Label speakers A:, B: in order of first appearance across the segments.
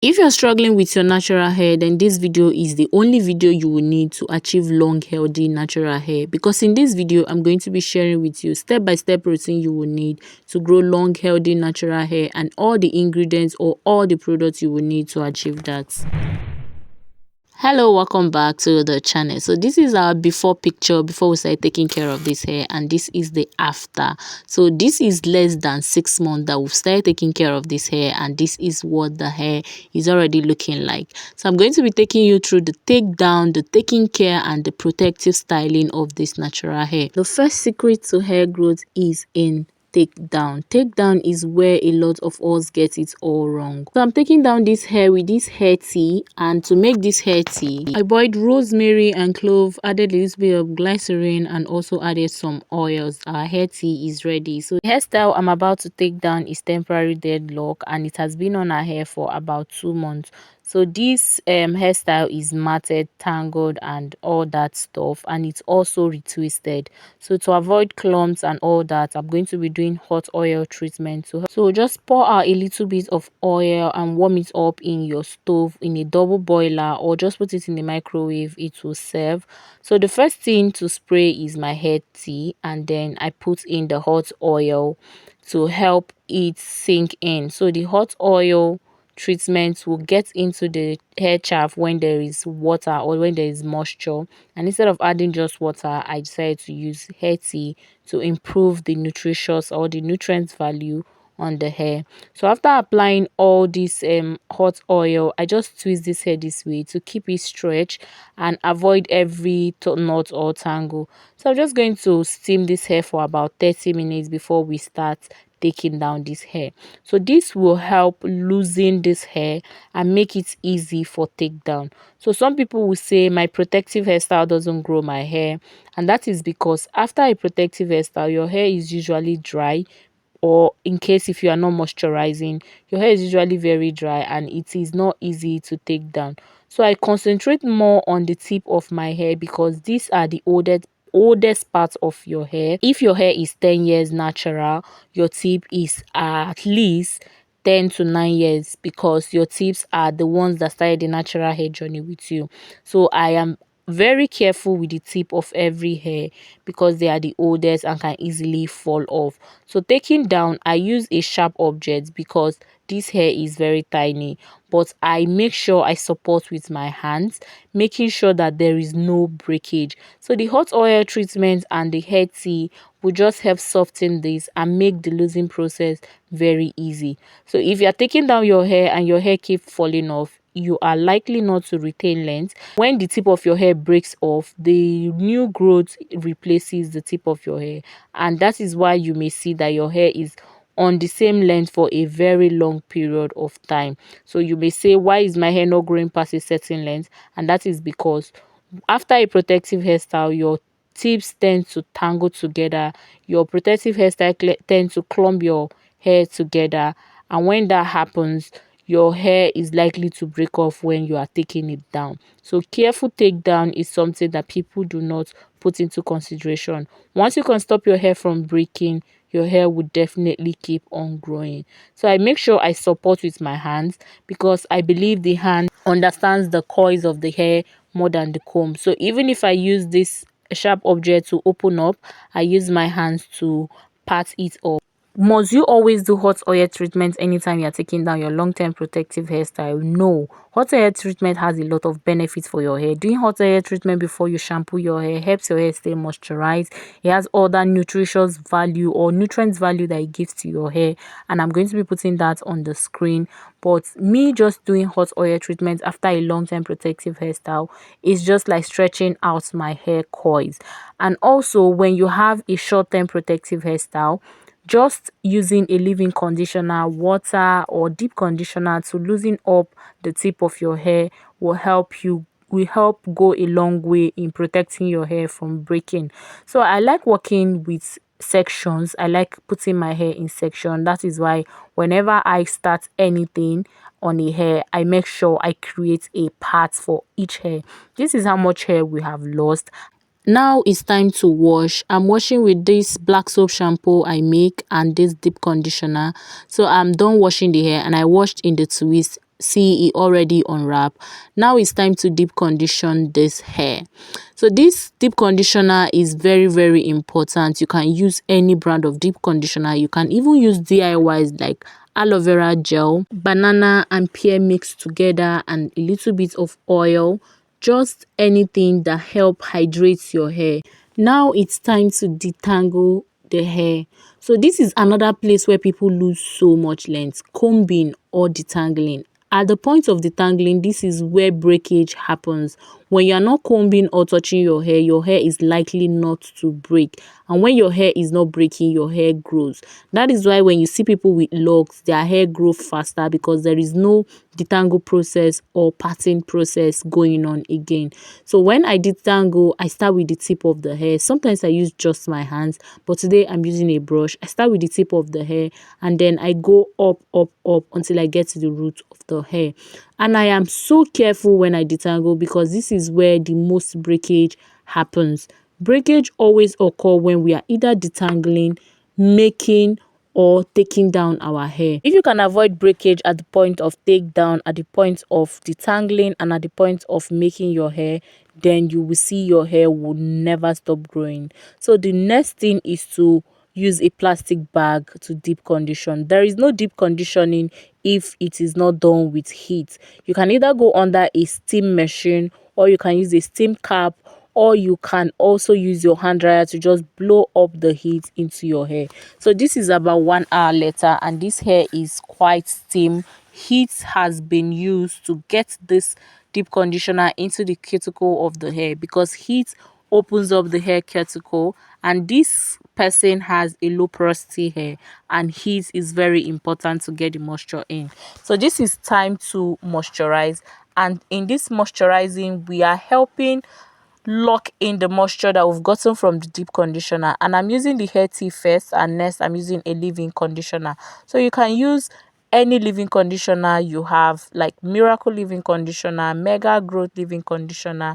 A: If you're struggling with your natural hair, then this video is the only video you will need to achieve long, healthy, natural hair. Because in this video, I'm going to be sharing with you step-by-step routine you will need to grow long, healthy, natural hair and all the ingredients or all the products you will need to achieve that. Hello, welcome back to the channel. So this is our before picture before we start taking care of this hair, and this is the after. So this is less than 6 months that we've started taking care of this hair, and this is what the hair is already looking like. So I'm going to be taking you through the takedown, the taking care, and the protective styling of this natural hair. The first secret to hair growth is in takedown. Takedown is where a lot of us get it all wrong. So I'm taking down this hair with this hair tea, and to make this hair tea, I boiled rosemary and clove, added a little bit of glycerin, and also added some oils. Our hair tea is ready. So the hairstyle I'm about to take down is temporary deadlock, and it has been on our hair for about 2 months. So this hairstyle is matted, tangled, and all that stuff, and it's also retwisted. So to avoid clumps and all that, I'm going to be doing hot oil treatment. So just pour out a little bit of oil and warm it up in your stove in a double boiler, or just put it in the microwave. It will serve. So the first thing to spray is my hair tea, and then I put in the hot oil to help it sink in. So the hot oil treatment will get into the hair chaff when there is water or when there is moisture, and instead of adding just water, I decided to use hair tea to improve the nutritious or the nutrients value on the hair. So after applying all this hot oil, I just twist this hair this way to keep it stretched and avoid every knot or tangle. So I'm just going to steam this hair for about 30 minutes before we start taking down this hair. So this will help loosen this hair and make it easy for takedown. So some people will say my protective hairstyle doesn't grow my hair, and that is because after a protective hairstyle, your hair is usually dry, or in case if you are not moisturizing, your hair is usually very dry and it is not easy to take down. So I concentrate more on the tip of my hair because these are the oldest part of your hair. If your hair is 10 years natural, your tip is at least 10 to 9 years, because your tips are the ones that started the natural hair journey with you. So I am very careful with the tip of every hair because they are the oldest and can easily fall off. So taking down, I use a sharp object because this hair is very tiny, but I make sure I support with my hands, making sure that there is no breakage. So the hot oil treatment and the hair tea will just help soften this and make the losing process very easy. So if you're taking down your hair and your hair keep falling off, you are likely not to retain length. When the tip of your hair breaks off, the new growth replaces the tip of your hair, and that is why you may see that your hair is on the same length for a very long period of time. So you may say, why is my hair not growing past a certain length? And that is because after a protective hairstyle, your tips tend to tangle together, your protective hairstyle tends to clump your hair together, and when that happens, your hair is likely to break off when you are taking it down. So careful takedown is something that people do not put into consideration. Once you can stop your hair from breaking, your hair would definitely keep on growing. So I make sure I support with my hands because I believe the hand understands the coils of the hair more than the comb. So even if I use this sharp object to open up, I use my hands to pat it up. Must you always do hot oil treatment anytime you're taking down your long-term protective hairstyle? No. Hot oil treatment has a lot of benefits for your hair. Doing hot oil treatment before you shampoo your hair helps your hair stay moisturized. It has other nutritious value or nutrients value that it gives to your hair, and I'm going to be putting that on the screen. But me just doing hot oil treatment after a long-term protective hairstyle is just like stretching out my hair coils. And also, when you have a short-term protective hairstyle, just using a leave-in conditioner, water, or deep conditioner to loosen up the tip of your hair will help go a long way in protecting your hair from breaking. So I like working with sections. I like putting my hair in section. That is why whenever I start anything on a hair, I make sure I create a part for each hair. This is how much hair we have lost. Now it's time to wash. I'm washing with this black soap shampoo I make and this deep conditioner. So I'm done washing the hair and I washed in the twist see it already unwrapped. Now it's time to deep condition this hair. So this deep conditioner is very, very important. You can use any brand of deep conditioner. You can even use DIYs like aloe vera gel, banana and pear mixed together, and a little bit of oil. Just anything that help hydrate your hair. Now it's time to detangle the hair. So this is another place where people lose so much length: combing or detangling. At the point of detangling, this is where breakage happens. When you are not combing or touching your hair is likely not to break. And when your hair is not breaking, your hair grows. That is why when you see people with locks, their hair grow faster, because there is no detangle process or parting process going on again. So when I detangle, I start with the tip of the hair. Sometimes I use just my hands, but today I'm using a brush. I start with the tip of the hair and then I go up, up, up until I get to the root of the hair. And I am so careful when I detangle, because this is where the most breakage happens. Breakage always occur when we are either detangling, making, or taking down our hair. If you can avoid breakage at the point of takedown, at the point of detangling, and at the point of making your hair, then you will see your hair will never stop growing. So the next thing is to use a plastic bag to deep condition. There is no deep conditioning if it is not done with heat. You can either go under a steam machine, or you can use a steam cap, or you can also use your hand dryer to just blow up the heat into your hair. So this is about 1 hour later, and this hair is quite steam. Heat has been used to get this deep conditioner into the cuticle of the hair, because heat opens up the hair cuticle, and this person has a low porosity hair, and heat is very important to get the moisture in. So this is time to moisturize, and in this moisturizing we are helping lock in the moisture that we've gotten from the deep conditioner. And I'm using the hair tea first, and next I'm using a leave-in conditioner. So you can use any leave-in conditioner you have, like Miracle leave-in conditioner, Mega Growth leave-in conditioner,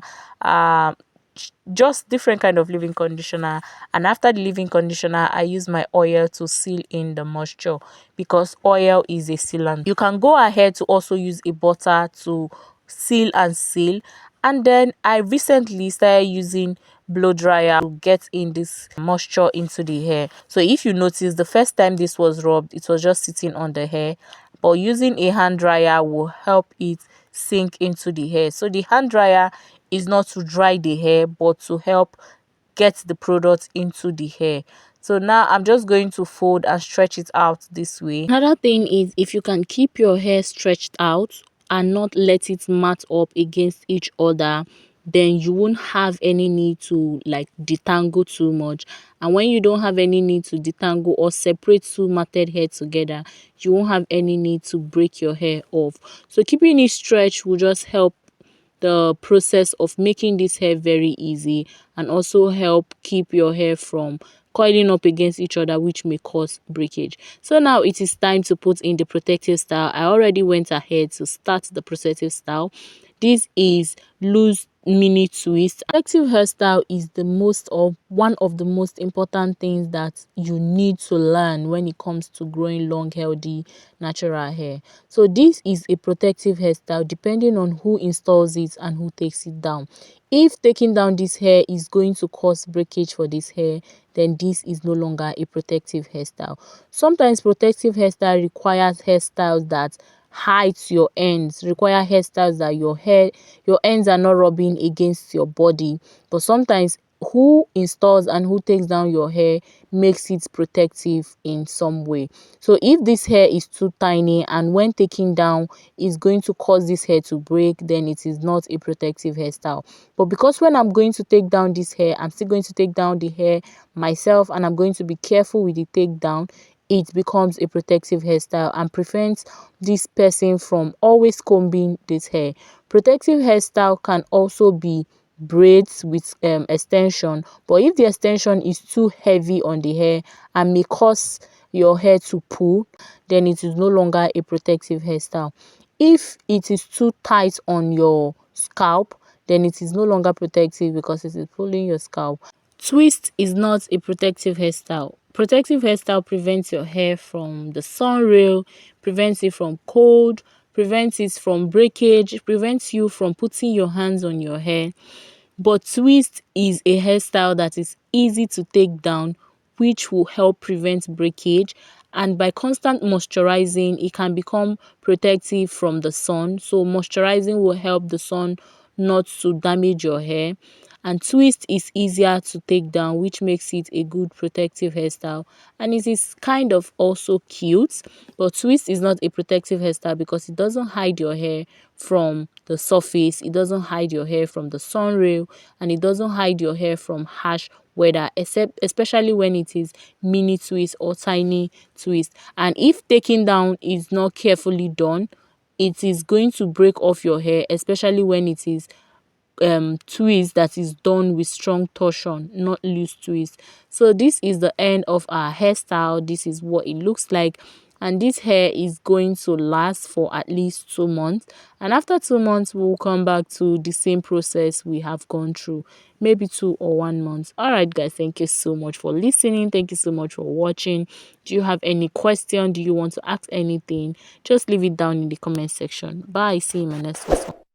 A: just different kind of leave-in conditioner. And after the leave-in conditioner, I use my oil to seal in the moisture, because oil is a sealant. You can go ahead to also use a butter to seal. And then I recently started using blow dryer to get in this moisture into the hair. So if you notice, the first time this was rubbed, it was just sitting on the hair, but using a hand dryer will help it sink into the hair. So the hand dryer is not to dry the hair, but to help get the product into the hair. So now I'm just going to fold and stretch it out this way. Another thing is, if you can keep your hair stretched out and not let it mat up against each other, then you won't have any need to like detangle too much. And when you don't have any need to detangle or separate two matted hair together, you won't have any need to break your hair off. So keeping it stretched will just help the process of making this hair very easy, and also help keep your hair from coiling up against each other, which may cause breakage. So now it is time to put in the protective style. I already went ahead to start the protective style. This is loose mini twist. Protective hairstyle is one of the most important things that you need to learn when it comes to growing long, healthy, natural hair. So this is a protective hairstyle depending on who installs it and who takes it down. If taking down this hair is going to cause breakage for this hair, then this is no longer a protective hairstyle. Sometimes protective hairstyle requires hairstyles that heights your ends, require hairstyles that your ends are not rubbing against your body. But sometimes who installs and who takes down your hair makes it protective in some way. So if this hair is too tiny and when taking down is going to cause this hair to break, then it is not a protective hairstyle. But because when I'm going to take down this hair, I'm still going to take down the hair myself, and I'm going to be careful with the takedown, it becomes a protective hairstyle and prevents this person from always combing this hair. Protective hairstyle can also be braids with extension, but if the extension is too heavy on the hair and may cause your hair to pull, then it is no longer a protective hairstyle. If it is too tight on your scalp, then it is no longer protective because it is pulling your scalp. Twist is not a protective hairstyle. Protective hairstyle prevents your hair from the sun rays, prevents it from cold, prevents it from breakage, it prevents you from putting your hands on your hair. But twist is a hairstyle that is easy to take down, which will help prevent breakage. And by constant moisturizing, it can become protective from the sun. So moisturizing will help the sun not to damage your hair. And twist is easier to take down, which makes it a good protective hairstyle. And it is kind of also cute. But twist is not a protective hairstyle because it doesn't hide your hair from the surface, it doesn't hide your hair from the sun ray, and it doesn't hide your hair from harsh weather, except especially when it is mini twist or tiny twist. And if taking down is not carefully done, it is going to break off your hair, especially when it is twist that is done with strong torsion, not loose twist. So this is the end of our hairstyle. This is what it looks like, and this hair is going to last for at least 2 months, and after 2 months we'll come back to the same process we have gone through, maybe 2 or 1 month. All right guys, thank you so much for listening, thank you so much for watching. Do you have any question? Do you want to ask anything? Just leave it down in the comment section. Bye, see you in my next one.